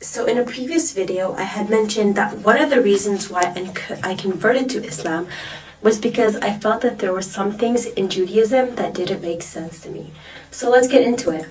So in a previous video, I had mentioned that one of the reasons why I converted to Islam was because I felt that there were some things in Judaism that didn't make sense to me. So let's get into it.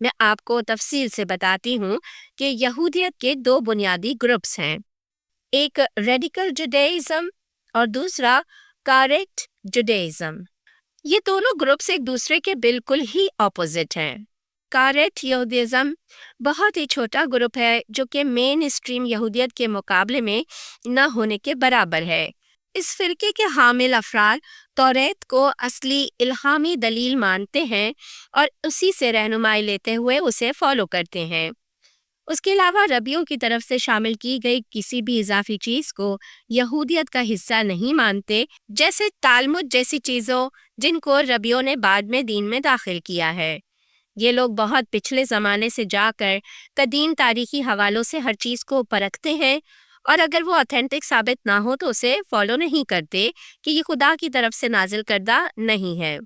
میں آپ کو تفصیل سے بتاتی ہوں کہ یہودیت کے 2 بنیادی گروپس ہیں، ایک ریڈیکل جوڈائزم اور دوسرا کریکٹ جوڈائزم۔ یہ دونوں گروپس ایک دوسرے کے بالکل ہی اپوزٹ ہیں۔ کریکٹ یہودیزم بہت ہی چھوٹا گروپ ہے جو کہ مین اسٹریم یہودیت کے مقابلے میں نہ ہونے کے برابر ہے۔ اس فرقے کے حامل افراد توریت کو اصلی الہامی دلیل مانتے ہیں اور اسی سے رہنمائی لیتے ہوئے اسے فالو کرتے ہیں۔ اس کے علاوہ ربیوں کی طرف سے شامل کی گئی کسی بھی اضافی چیز کو یہودیت کا حصہ نہیں مانتے، جیسے تالمود جیسی چیزوں جن کو ربیوں نے بعد میں دین میں داخل کیا ہے۔ یہ لوگ بہت پچھلے زمانے سے جا کر قدیم تاریخی حوالوں سے ہر چیز کو پرکھتے ہیں، اور اگر وہ اوتھینٹک ثابت نہ ہو تو اسے فالو نہیں کرتے کہ یہ خدا کی طرف سے نازل کردہ نہیں ہے۔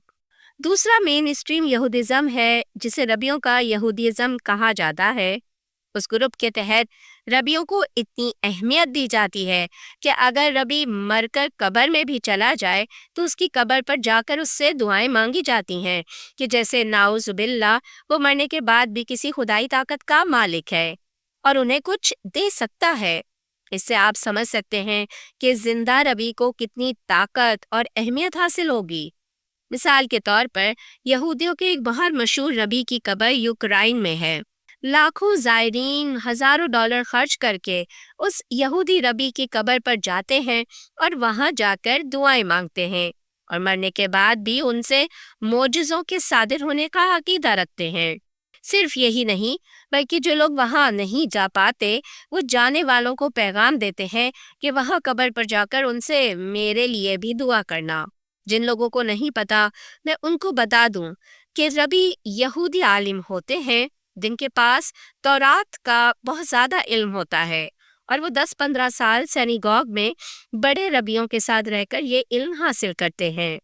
دوسرا مین اسٹریم یہودیزم ہے جسے ربیوں کا یہودیزم کہا جاتا ہے۔ اس گروپ کے تحت ربیوں کو اتنی اہمیت دی جاتی ہے کہ اگر ربی مر کر قبر میں بھی چلا جائے تو اس کی قبر پر جا کر اس سے دعائیں مانگی جاتی ہیں کہ جیسے نعوذ باللہ وہ مرنے کے بعد بھی کسی خدائی طاقت کا مالک ہے اور انہیں کچھ دے سکتا ہے۔ اس سے آپ سمجھ سکتے ہیں کہ زندہ ربی کو کتنی طاقت اور اہمیت حاصل ہوگی۔ مثال کے طور پر یہودیوں کے ایک بہت مشہور ربی کی قبر یوکرائن میں ہے۔ لاکھوں زائرین ہزاروں ڈالر خرچ کر کے اس یہودی ربی کی قبر پر جاتے ہیں اور وہاں جا کر دعائیں مانگتے ہیں، اور مرنے کے بعد بھی ان سے معجزوں کے صادر ہونے کا عقیدہ رکھتے ہیں۔ صرف یہی نہیں بلکہ جو لوگ وہاں نہیں جا پاتے وہ جانے والوں کو پیغام دیتے ہیں کہ وہاں قبر پر جا کر ان سے میرے لیے بھی دعا کرنا۔ جن لوگوں کو نہیں پتا میں ان کو بتا دوں کہ ربی یہودی عالم ہوتے ہیں جن کے پاس تورات کا بہت زیادہ علم ہوتا ہے، اور وہ 10-15 سال سینیگوگ میں بڑے ربیوں کے ساتھ رہ کر یہ علم حاصل کرتے ہیں۔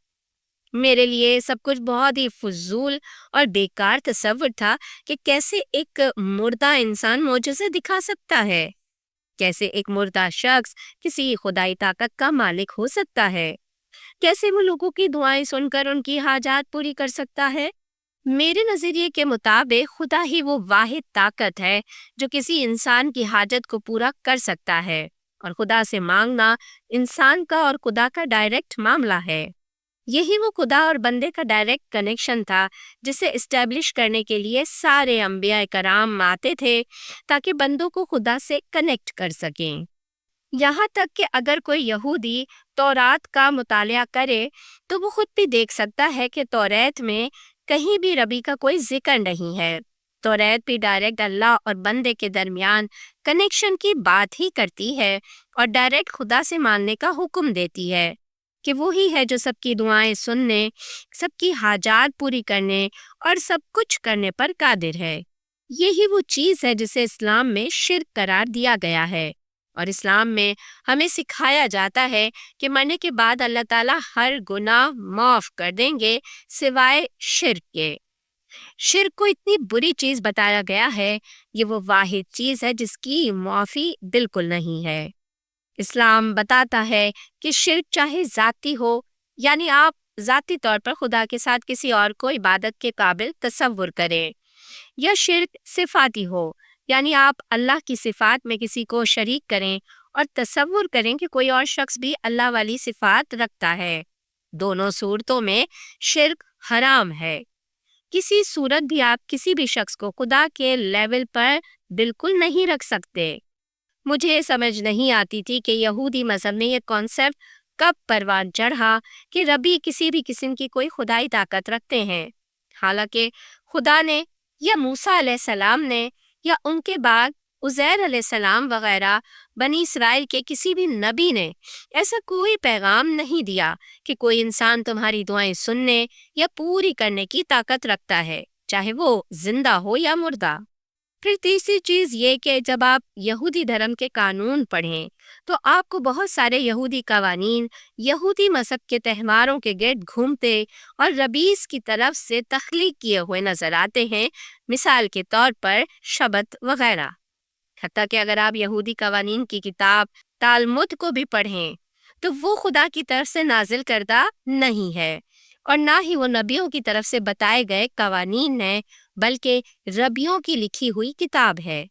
میرے لیے سب کچھ بہت ہی فضول اور بیکار تصور تھا کہ کیسے ایک مردہ انسان معجزے دکھا سکتا ہے، کیسے ایک مردہ شخص کسی خدائی طاقت کا مالک ہو سکتا ہے، کیسے وہ لوگوں کی دعائیں سن کر ان کی حاجات پوری کر سکتا ہے۔ میرے نظریے کے مطابق خدا ہی وہ واحد طاقت ہے جو کسی انسان کی حاجت کو پورا کر سکتا ہے، اور خدا سے مانگنا انسان کا اور خدا کا ڈائریکٹ معاملہ ہے۔ یہی وہ خدا اور بندے کا ڈائریکٹ کنیکشن تھا جسے اسٹیبلش کرنے کے لیے سارے انبیاء کرام آتے تھے تاکہ بندوں کو خدا سے کنیکٹ کر سکیں۔ یہاں تک کہ اگر کوئی یہودی تورات کا مطالعہ کرے تو وہ خود بھی دیکھ سکتا ہے کہ توریت میں کہیں بھی ربی کا کوئی ذکر نہیں ہے۔ توریت بھی ڈائریکٹ اللہ اور بندے کے درمیان کنیکشن کی بات ہی کرتی ہے اور ڈائریکٹ خدا سے ماننے کا حکم دیتی ہے کہ وہی ہے جو سب کی دعائیں سننے، سب کی حاجات پوری کرنے اور سب کچھ کرنے پر قادر ہے۔ یہی وہ چیز ہے جسے اسلام میں شرک قرار دیا گیا ہے، اور اسلام میں ہمیں سکھایا جاتا ہے کہ مرنے کے بعد اللہ تعالیٰ ہر گناہ معاف کر دیں گے سوائے شرک کے۔ شرک کو اتنی بری چیز بتایا گیا ہے، یہ وہ واحد چیز ہے جس کی معافی بالکل نہیں ہے۔ اسلام بتاتا ہے کہ شرک چاہے ذاتی ہو، یعنی آپ ذاتی طور پر خدا کے ساتھ کسی اور کو عبادت کے قابل تصور کریں، یا شرک صفاتی ہو، یعنی آپ اللہ کی صفات میں کسی کو شریک کریں اور تصور کریں کہ کوئی اور شخص بھی اللہ والی صفات رکھتا ہے۔ دونوں صورتوں میں شرک حرام ہے۔ کسی صورت بھی آپ کسی بھی شخص کو خدا کے لیول پر بالکل نہیں رکھ سکتے۔ مجھے سمجھ نہیں آتی تھی کہ یہودی مذہب میں یہ کانسیپٹ کب پروان چڑھا کہ ربی کسی بھی قسم کی کوئی خدائی طاقت رکھتے ہیں، حالانکہ خدا نے یا موسیٰ علیہ السلام نے یا ان کے بعد عزیر علیہ السلام وغیرہ بنی اسرائیل کے کسی بھی نبی نے ایسا کوئی پیغام نہیں دیا کہ کوئی انسان تمہاری دعائیں سننے یا پوری کرنے کی طاقت رکھتا ہے، چاہے وہ زندہ ہو یا مردہ۔ پھر تیسری چیز یہ کہ جب آپ یہودی دھرم کے قانون پڑھیں تو آپ کو بہت سارے یہودی قوانین یہودی مذہب کے تہواروں کے گرد گھومتے اور ربیز کی طرف سے تخلیق کیے ہوئے نظر آتے ہیں، مثال کے طور پر شبت وغیرہ۔ حتیٰ کہ اگر آپ یہودی قوانین کی کتاب تالمود کو بھی پڑھیں تو وہ خدا کی طرف سے نازل کردہ نہیں ہے، اور نہ ہی وہ نبیوں کی طرف سے بتائے گئے قوانین ہیں، بلکہ ربیوں کی لکھی ہوئی کتاب ہے۔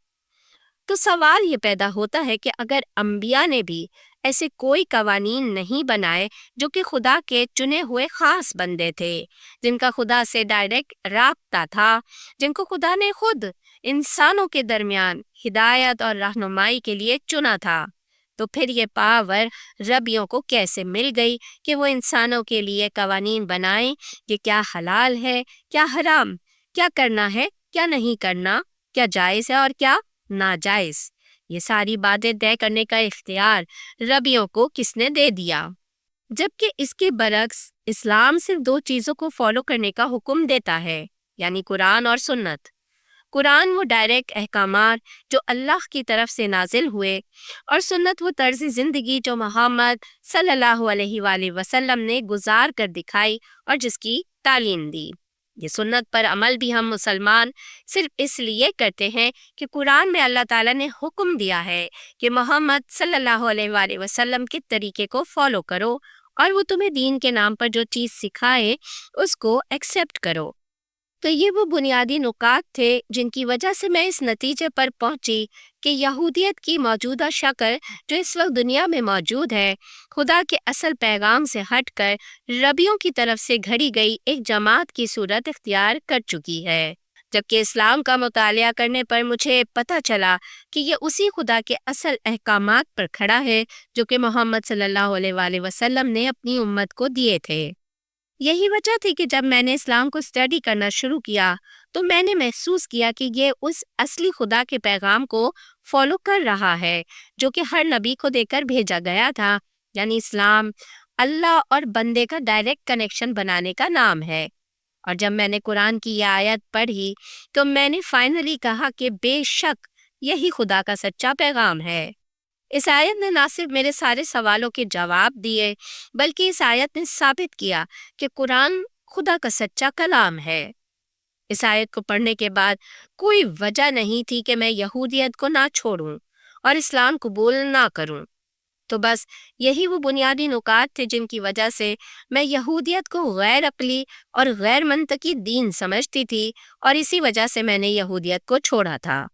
تو سوال یہ پیدا ہوتا ہے کہ اگر انبیاء نے بھی ایسے کوئی قوانین نہیں بنائے جو کہ خدا کے چنے ہوئے خاص بندے تھے، جن کا خدا سے ڈائریکٹ رابطہ تھا، جن کو خدا نے خود انسانوں کے درمیان ہدایت اور رہنمائی کے لیے چنا تھا، تو پھر یہ پاور ربیوں کو کیسے مل گئی کہ وہ انسانوں کے لیے قوانین بنائیں کہ کیا حلال ہے، کیا حرام، کیا کرنا ہے، کیا نہیں کرنا، کیا جائز ہے اور کیا ناجائز؟ یہ ساری باتیں طے کرنے کا اختیار ربیوں کو کس نے دے دیا؟ جبکہ اس کے برعکس اسلام صرف 2 چیزوں کو فالو کرنے کا حکم دیتا ہے، یعنی قرآن اور سنت۔ قرآن وہ ڈائریکٹ احکامات جو اللہ کی طرف سے نازل ہوئے، اور سنت وہ طرز زندگی جو محمد صلی اللہ علیہ وآلہ وسلم نے گزار کر دکھائی اور جس کی تعلیم دی۔ یہ سنت پر عمل بھی ہم مسلمان صرف اس لیے کرتے ہیں کہ قرآن میں اللہ تعالیٰ نے حکم دیا ہے کہ محمد صلی اللہ علیہ وآلہ وسلم کے طریقے کو فالو کرو، اور وہ تمہیں دین کے نام پر جو چیز سکھائے اس کو ایکسیپٹ کرو۔ تو یہ وہ بنیادی نکات تھے جن کی وجہ سے میں اس نتیجے پر پہنچی کہ یہودیت کی موجودہ شکل جو اس وقت دنیا میں موجود ہے، خدا کے اصل پیغام سے ہٹ کر ربیوں کی طرف سے گھڑی گئی ایک جماعت کی صورت اختیار کر چکی ہے۔ جبکہ اسلام کا مطالعہ کرنے پر مجھے پتہ چلا کہ یہ اسی خدا کے اصل احکامات پر کھڑا ہے جو کہ محمد صلی اللہ علیہ وآلہ وسلم نے اپنی امت کو دیے تھے۔ یہی وجہ تھی کہ جب میں نے اسلام کو اسٹڈی کرنا شروع کیا تو میں نے محسوس کیا کہ یہ اس اصلی خدا کے پیغام کو فالو کر رہا ہے جو کہ ہر نبی کو دے کر بھیجا گیا تھا، یعنی اسلام اللہ اور بندے کا ڈائریکٹ کنیکشن بنانے کا نام ہے۔ اور جب میں نے قرآن کی یہ آیت پڑھی تو میں نے فائنلی کہا کہ بے شک یہی خدا کا سچا پیغام ہے۔ اس آیت نے نہ صرف میرے سارے سوالوں کے جواب دیے، بلکہ اس آیت نے ثابت کیا کہ قرآن خدا کا سچا کلام ہے۔ اس آیت کو پڑھنے کے بعد کوئی وجہ نہیں تھی کہ میں یہودیت کو نہ چھوڑوں اور اسلام قبول نہ کروں۔ تو بس یہی وہ بنیادی نکات تھے جن کی وجہ سے میں یہودیت کو غیر عقلی اور غیر منطقی دین سمجھتی تھی، اور اسی وجہ سے میں نے یہودیت کو چھوڑا تھا۔